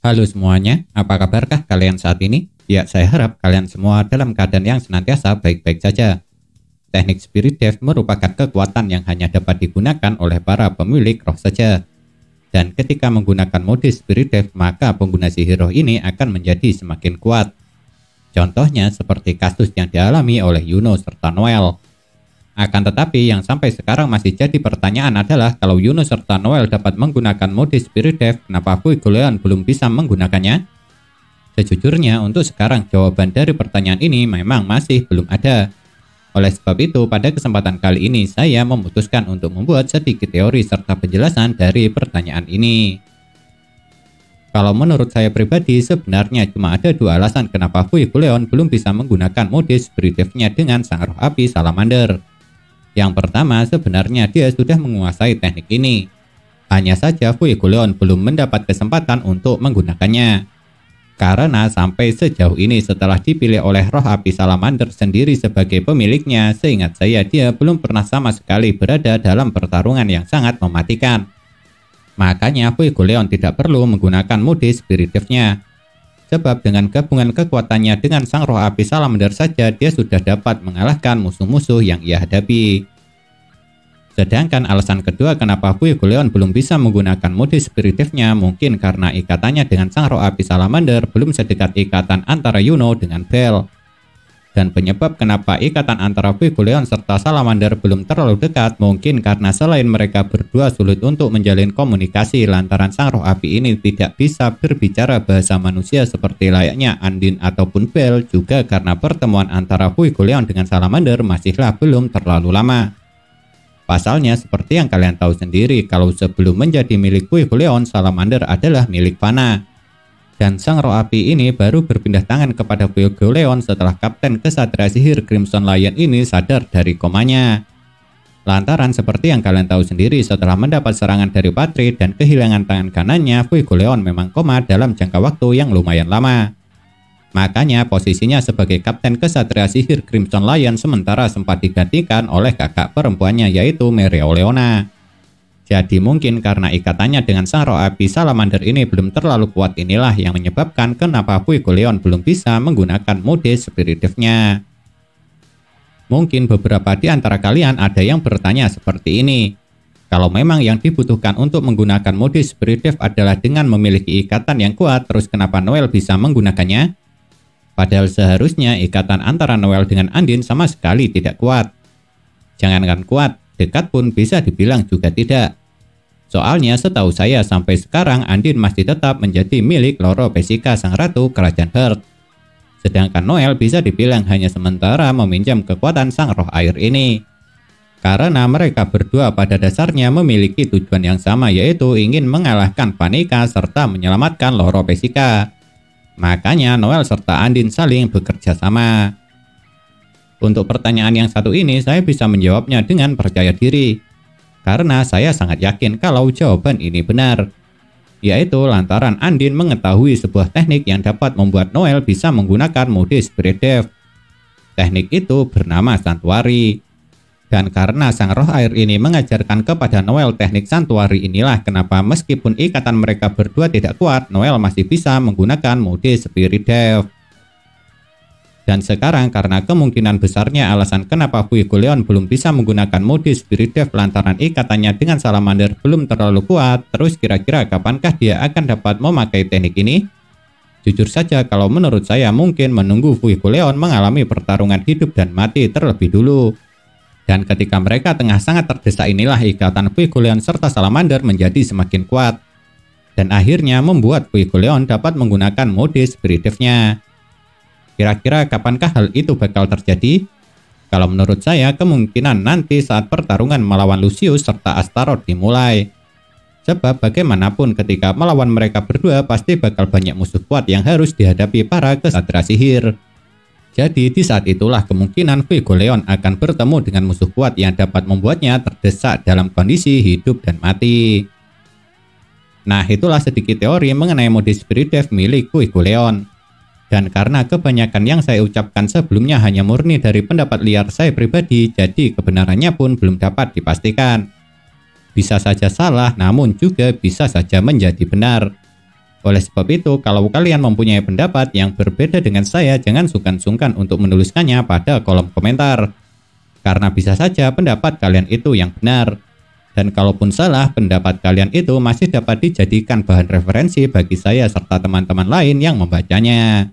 Halo semuanya, apa kabarkah kalian saat ini? Ya, saya harap kalian semua dalam keadaan yang senantiasa baik-baik saja. Teknik Spirit Death merupakan kekuatan yang hanya dapat digunakan oleh para pemilik roh saja. Dan ketika menggunakan mode Spirit Death, maka pengguna sihir roh ini akan menjadi semakin kuat. Contohnya seperti kasus yang dialami oleh Yuno serta Noel. Akan tetapi yang sampai sekarang masih jadi pertanyaan adalah kalau Yuno serta Noel dapat menggunakan mode Spirit Death, kenapa Fuegoleon belum bisa menggunakannya? Sejujurnya untuk sekarang jawaban dari pertanyaan ini memang masih belum ada. Oleh sebab itu pada kesempatan kali ini saya memutuskan untuk membuat sedikit teori serta penjelasan dari pertanyaan ini. Kalau menurut saya pribadi sebenarnya cuma ada dua alasan kenapa Fuegoleon belum bisa menggunakan mode Spirit Death-nya dengan sang roh api Salamander. Yang pertama, sebenarnya dia sudah menguasai teknik ini. Hanya saja Fuegoleon belum mendapat kesempatan untuk menggunakannya. Karena sampai sejauh ini setelah dipilih oleh roh api Salamander sendiri sebagai pemiliknya, seingat saya dia belum pernah sama sekali berada dalam pertarungan yang sangat mematikan. Makanya Fuegoleon tidak perlu menggunakan mode Spirit Death-nya. Sebab dengan gabungan kekuatannya dengan sang roh api Salamander saja dia sudah dapat mengalahkan musuh-musuh yang ia hadapi. Sedangkan alasan kedua kenapa Fuegoleon belum bisa menggunakan mode Spirit Death-nya mungkin karena ikatannya dengan sang roh api Salamander belum sedekat ikatan antara Yuno dengan Bell. Dan penyebab kenapa ikatan antara Fuegoleon serta Salamander belum terlalu dekat mungkin karena selain mereka berdua sulit untuk menjalin komunikasi lantaran sang roh api ini tidak bisa berbicara bahasa manusia seperti layaknya Andin ataupun Bell, juga karena pertemuan antara Fuegoleon dengan Salamander masihlah belum terlalu lama. Pasalnya seperti yang kalian tahu sendiri kalau sebelum menjadi milik Fuegoleon, Salamander adalah milik Vanna. Dan sang roh api ini baru berpindah tangan kepada Fuegoleon setelah Kapten Kesatria Sihir Crimson Lion ini sadar dari komanya. Lantaran seperti yang kalian tahu sendiri setelah mendapat serangan dari Patri dan kehilangan tangan kanannya, Fuegoleon memang koma dalam jangka waktu yang lumayan lama. Makanya posisinya sebagai Kapten Kesatria Sihir Crimson Lion sementara sempat digantikan oleh kakak perempuannya yaitu Mereoleona. Jadi mungkin karena ikatannya dengan sang roh api Salamander ini belum terlalu kuat inilah yang menyebabkan kenapa Fuegoleon belum bisa menggunakan mode Spirit Death-nya. Mungkin beberapa di antara kalian ada yang bertanya seperti ini. Kalau memang yang dibutuhkan untuk menggunakan mode Spirit Death adalah dengan memiliki ikatan yang kuat, terus kenapa Noel bisa menggunakannya? Padahal seharusnya ikatan antara Noel dengan Andin sama sekali tidak kuat. Jangankan kuat, dekat pun bisa dibilang juga tidak. Soalnya setahu saya sampai sekarang Andin masih tetap menjadi milik Loro Pesika sang ratu kerajaan Heart. Sedangkan Noel bisa dibilang hanya sementara meminjam kekuatan sang roh air ini. Karena mereka berdua pada dasarnya memiliki tujuan yang sama yaitu ingin mengalahkan Vanica serta menyelamatkan Loro Pesika. Makanya Noel serta Andin saling bekerja sama. Untuk pertanyaan yang satu ini saya bisa menjawabnya dengan percaya diri. Karena saya sangat yakin kalau jawaban ini benar. Yaitu lantaran Andin mengetahui sebuah teknik yang dapat membuat Noel bisa menggunakan mode Spirit Death. Teknik itu bernama Santuari. Dan karena sang roh air ini mengajarkan kepada Noel teknik Santuari inilah kenapa meskipun ikatan mereka berdua tidak kuat, Noel masih bisa menggunakan mode Spirit Death. Dan sekarang karena kemungkinan besarnya alasan kenapa Fuegoleon belum bisa menggunakan mode Spirit Death lantaran ikatannya dengan Salamander belum terlalu kuat, terus kira-kira kapankah dia akan dapat memakai teknik ini? Jujur saja kalau menurut saya mungkin menunggu Fuegoleon mengalami pertarungan hidup dan mati terlebih dulu. Dan ketika mereka tengah sangat terdesak inilah ikatan Fuegoleon serta Salamander menjadi semakin kuat. Dan akhirnya membuat Fuegoleon dapat menggunakan mode Spirit Death-nya. Kira-kira kapankah hal itu bakal terjadi? Kalau menurut saya kemungkinan nanti saat pertarungan melawan Lucius serta Astaroth dimulai. Sebab bagaimanapun ketika melawan mereka berdua pasti bakal banyak musuh kuat yang harus dihadapi para kesatria sihir. Jadi di saat itulah kemungkinan Fuegoleon akan bertemu dengan musuh kuat yang dapat membuatnya terdesak dalam kondisi hidup dan mati. Nah itulah sedikit teori mengenai mode Spirit Death milik Fuegoleon. Dan karena kebanyakan yang saya ucapkan sebelumnya hanya murni dari pendapat liar saya pribadi, jadi kebenarannya pun belum dapat dipastikan. Bisa saja salah, namun juga bisa saja menjadi benar. Oleh sebab itu, kalau kalian mempunyai pendapat yang berbeda dengan saya, jangan sungkan-sungkan untuk menuliskannya pada kolom komentar. Karena bisa saja pendapat kalian itu yang benar. Dan kalaupun salah, pendapat kalian itu masih dapat dijadikan bahan referensi bagi saya serta teman-teman lain yang membacanya.